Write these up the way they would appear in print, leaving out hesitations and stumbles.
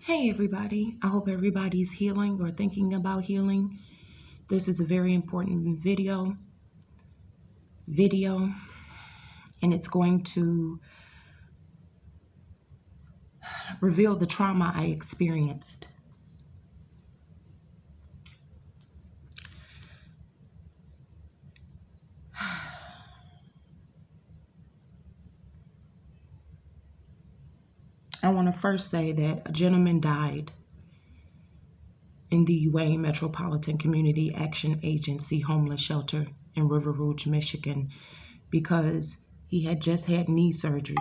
Hey everybody, I hope everybody's healing or thinking about healing. This is a very important video, and it's going to reveal the trauma I experienced. I want to first say that a gentleman died in the Wayne Metropolitan Community Action Agency homeless shelter in Rouge, Michigan, because he had just had knee surgery.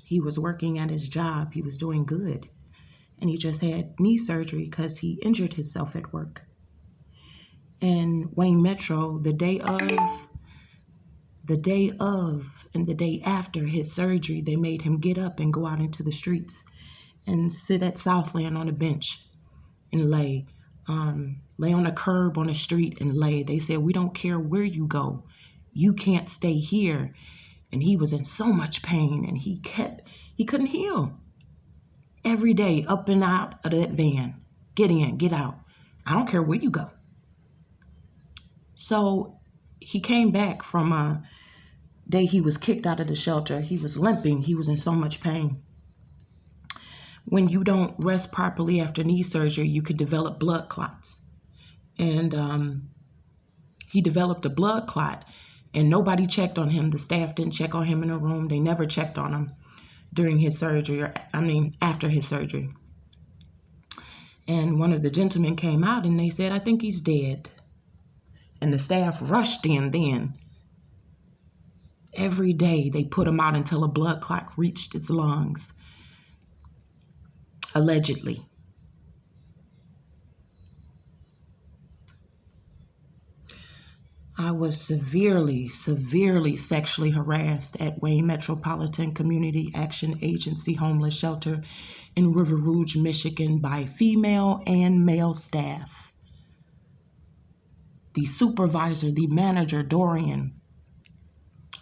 He was working at his job. He was doing good. And he just had knee surgery because he injured himself at work. And WayneMetro, the day of, and the day after his surgery, they made him get up and go out into the streets and sit at Southland on a bench and lay on a curb on the street and lay. They said, "We don't care where you go. You can't stay here." And he was in so much pain, and he couldn't heal. Every day, up and out of that van. Get in, get out. I don't care where you go. So he came back from a day he was kicked out of the shelter. He was limping. He was in so much pain. When you don't rest properly after knee surgery, you could develop blood clots. And he developed a blood clot, and nobody checked on him. The staff didn't check on him in the room. They never checked on him during his surgery, after his surgery. And one of the gentlemen came out and they said, "I think he's dead." And the staff rushed in then. Every day they put him out until a blood clot reached his lungs, allegedly. I was severely sexually harassed at Wayne Metropolitan Community Action Agency homeless shelter in Rouge, Michigan by female and male staff. The supervisor, the manager, Dorian,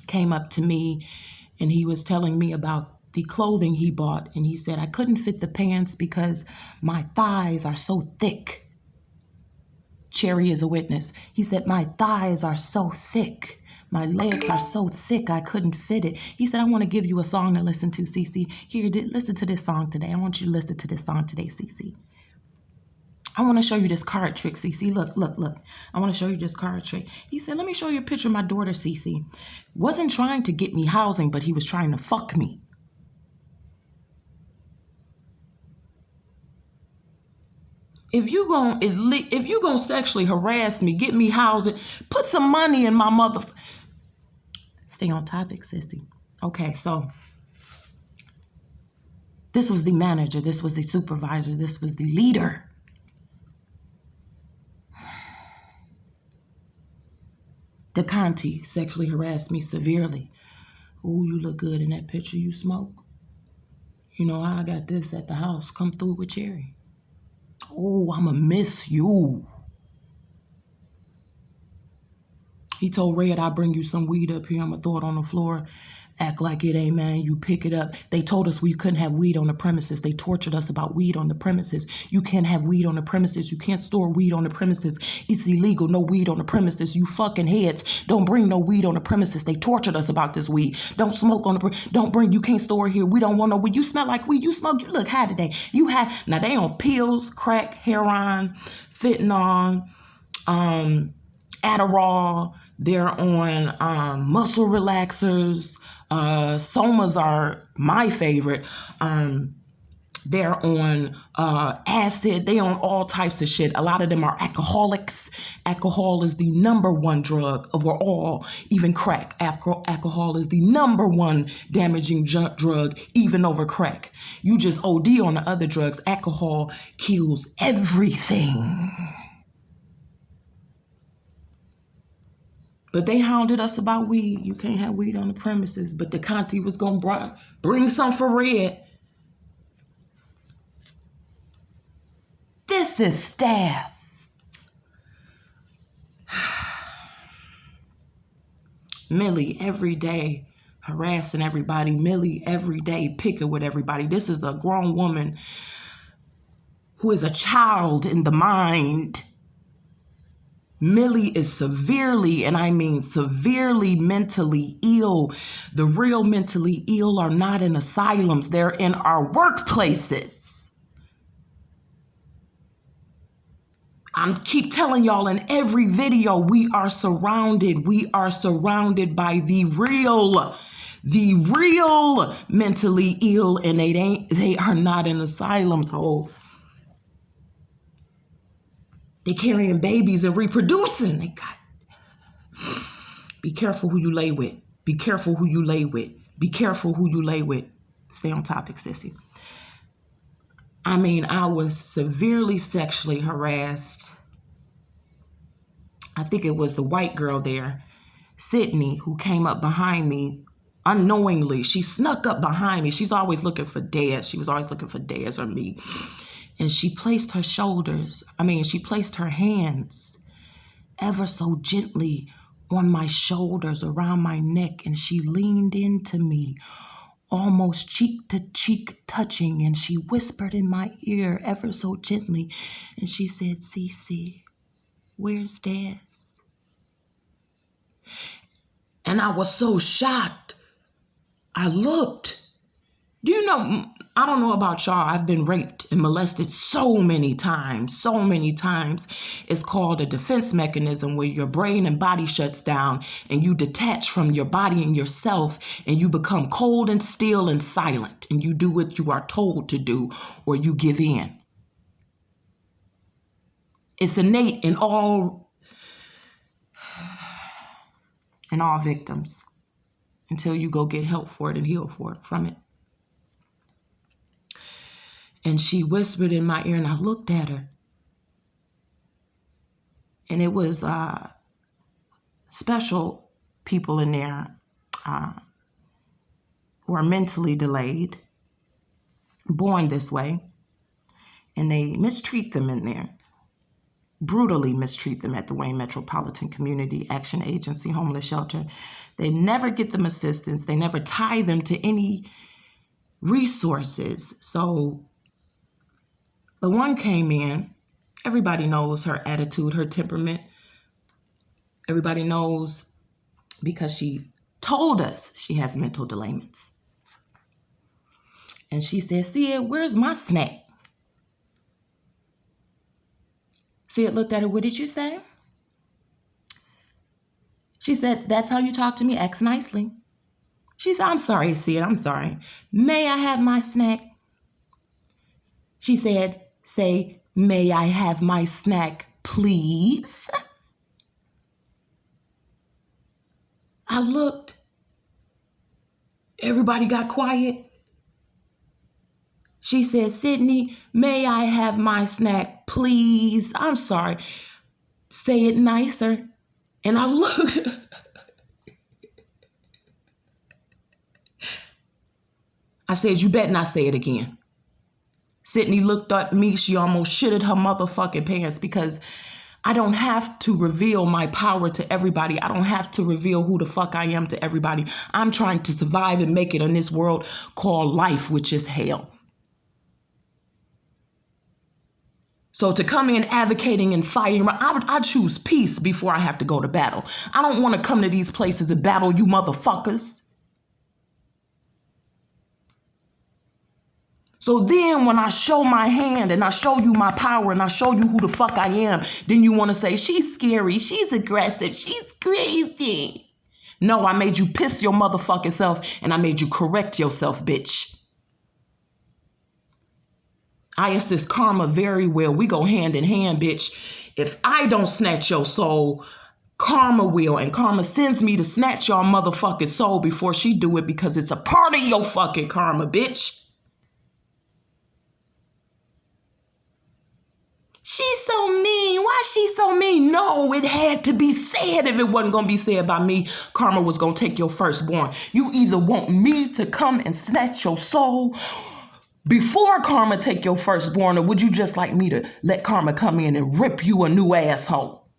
came up to me and he was telling me about the clothing he bought. And he said, "I couldn't fit the pants because my thighs are so thick." Cherry is a witness. He said, "My thighs are so thick. My legs are so thick, I couldn't fit it." He said, "I want to give you a song to listen to, Cece. Here, listen to this song today. I want you to listen to this song today, Cece. I want to show you this card trick, Cece. Look. I want to show you this card trick." He said, "Let me show you a picture of my daughter, Cece. Wasn't trying to get me housing, but he was trying to fuck me." If you gonna sexually harass me, get me housing, put some money in my mother. Stay on topic, sissy. Okay, so this was the manager, this was the supervisor, this was the leader. DeConti sexually harassed me severely. "Ooh, you look good in that picture. You smoke? You know, I got this at the house. Come through with Cherry. Oh, I'ma miss you." He told Red, "I'll bring you some weed up here. I'ma throw it on the floor. Act like it ain't, man. You pick it up." They told us we couldn't have weed on the premises. They tortured us about weed on the premises. You can't have weed on the premises. You can't store weed on the premises. It's illegal. No weed on the premises. You fucking heads. Don't bring no weed on the premises. They tortured us about this weed. Don't smoke on the don't bring, you can't store it here. We don't want no weed. You smell like weed. You smoke. You look high today. You have, now they on pills, crack, heroin, fentanyl, Adderall. They're on muscle relaxers. Somas are my favorite. They're on acid. They on all types of shit. A lot of them are alcoholics. Alcohol is the #1 drug overall. Even crack. Alcohol is the #1 damaging drug, even over crack. You just OD on the other drugs. Alcohol kills everything. But they hounded us about weed. You can't have weed on the premises. But DeConti was going to bring some for Red. This is staff. Millie every day harassing everybody. Millie every day picking with everybody. This is a grown woman who is a child in the mind. Millie is severely, and I mean severely, mentally ill. The real mentally ill are not in asylums. They're in our workplaces. I keep telling y'all in every video, we are surrounded by the real mentally ill, and they are not in asylums. Oh, they carrying babies and reproducing. Be careful who you lay with. Be careful who you lay with. Be careful who you lay with. Stay on topic, sissy. I mean, I was severely sexually harassed. I think it was the white girl there, Sydney, who came up behind me unknowingly. She snuck up behind me. She's always looking for Daz. She was always looking for Daz or me. And she placed her hands ever so gently on my shoulders, around my neck, and she leaned into me, almost cheek to cheek touching, and she whispered in my ear ever so gently, and she said, "Cece, where's Daz?" And I was so shocked. I looked. Do you know, I don't know about y'all, I've been raped and molested so many times. It's called a defense mechanism, where your brain and body shuts down and you detach from your body and yourself, and you become cold and still and silent, and you do what you are told to do, or you give in. It's innate in all victims until you go get help for it and heal from it. And she whispered in my ear, and I looked at her. And it was special people in there who are mentally delayed, born this way, and they mistreat them in there, brutally mistreat them at the Wayne Metropolitan Community Action Agency homeless shelter. They never get them assistance. They never tie them to any resources. So the one came in, everybody knows her attitude, her temperament. Everybody knows because she told us she has mental delayments. And she said, "Sia, where's my snack?" Sia looked at her, "What did you say?" She said, "That's how you talk to me, act nicely." She said, "I'm sorry, Sia, I'm sorry. May I have my snack?" She said, "Say, may I have my snack, please?" I looked. Everybody got quiet. She said, "Sydney, may I have my snack, please? I'm sorry. Say it nicer." And I looked. I said, "You better not say it again." Sydney looked at me. She almost shitted her motherfucking pants, because I don't have to reveal my power to everybody. I don't have to reveal who the fuck I am to everybody. I'm trying to survive and make it in this world called life, which is hell. So to come in advocating and fighting, I choose peace before I have to go to battle. I don't want to come to these places and battle you motherfuckers. So then when I show my hand and I show you my power and I show you who the fuck I am, then you want to say, "She's scary, she's aggressive, she's crazy." No, I made you piss your motherfucking self, and I made you correct yourself, bitch. I assist karma very well. We go hand in hand, bitch. If I don't snatch your soul, karma will, and karma sends me to snatch your motherfucking soul before she do it, because it's a part of your fucking karma, bitch. "She's so mean. Why she so mean?" No, it had to be said. If it wasn't going to be said by me, karma was going to take your firstborn. You either want me to come and snatch your soul before karma take your firstborn, or would you just like me to let karma come in and rip you a new asshole?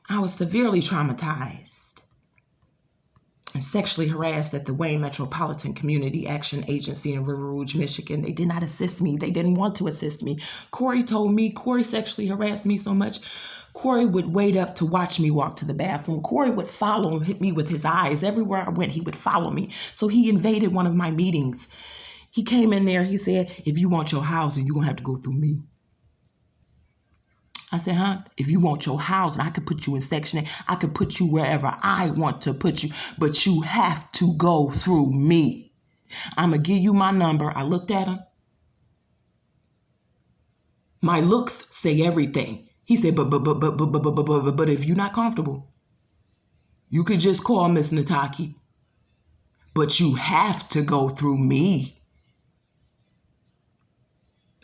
I was severely traumatized. sexually harassed at the Wayne Metropolitan Community Action Agency in River Rouge, Michigan. They did not assist me. They didn't want to assist me. Corey told me, Corey sexually harassed me so much. Corey would wait up to watch me walk to the bathroom. Corey would follow and hit me with his eyes. Everywhere I went, he would follow me. So he invaded one of my meetings. He came in there. He said, if you want your housing, you're going to have to go through me. I said, huh? If you want your housing, I could put you in Section 8. I could put you wherever I want to put you, but you have to go through me. I'm going to give you my number. I looked at him. My looks say everything. He said, but if you're not comfortable, you could just call Miss Nataki. But you have to go through me.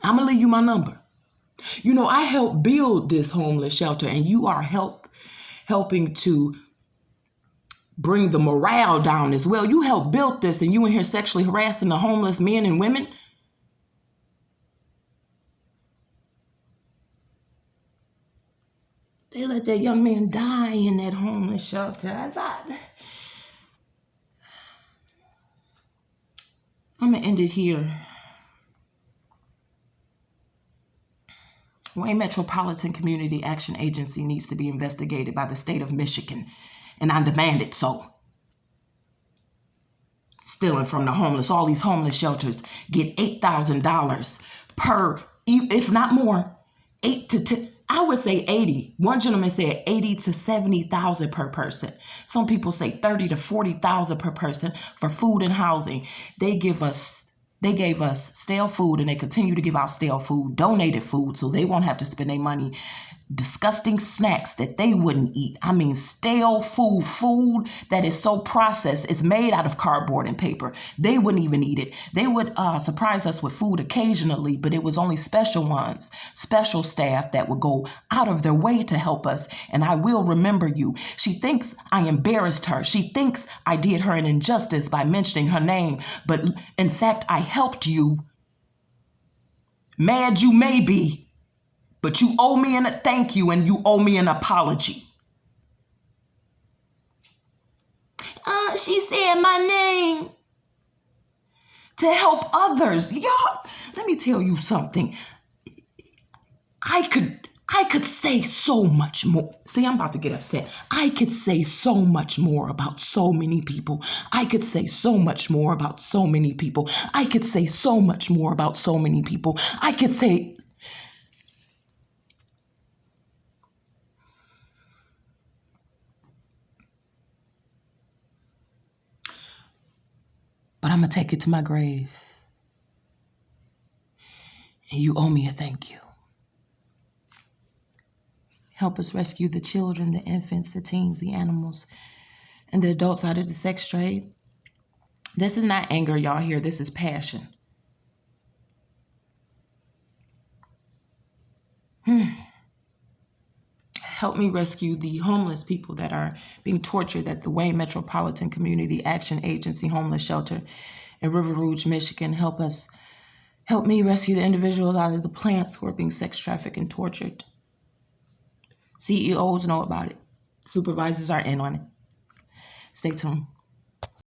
I'm going to leave you my number. You know, I helped build this homeless shelter, and you are helping to bring the morale down as well. You helped build this, and you in here sexually harassing the homeless men and women. They let that young man die in that homeless shelter. I thought, I'm going to end it here. Wayne Metropolitan Community Action Agency needs to be investigated by the state of Michigan, and I demand it so. Stealing from the homeless. All these homeless shelters get $8,000 per, if not more, 8 to 10. I would say 80. One gentleman said 80 to 70,000 per person. Some people say 30 to 40,000 per person for food and housing. They gave us stale food, and they continue to give out stale food, donated food, so they won't have to spend their money. Disgusting snacks that they wouldn't eat. I mean, stale food that is so processed, it's made out of cardboard and paper. They wouldn't even eat it. They would surprise us with food occasionally, but it was only special ones, special staff that would go out of their way to help us. And I will remember you. She thinks I embarrassed her. She thinks I did her an injustice by mentioning her name. But in fact, I helped you. Mad you may be, but you owe me a thank you, and you owe me an apology. She said my name to help others. Y'all, let me tell you something. I could say so much more. See, I'm about to get upset. I could say so much more about so many people. I could say so much more about so many people. I could say so much more about so many people. I could say... But I'm going to take it to my grave. And you owe me a thank you. Help us rescue the children, the infants, the teens, the animals, and the adults out of the sex trade. This is not anger, y'all hear. This is passion. Help me rescue the homeless people that are being tortured at the Wayne Metropolitan Community Action Agency homeless shelter in River Rouge, Michigan. Help me rescue the individuals out of the plants who are being sex trafficked and tortured. CEOs know about it. Supervisors are in on it. Stay tuned.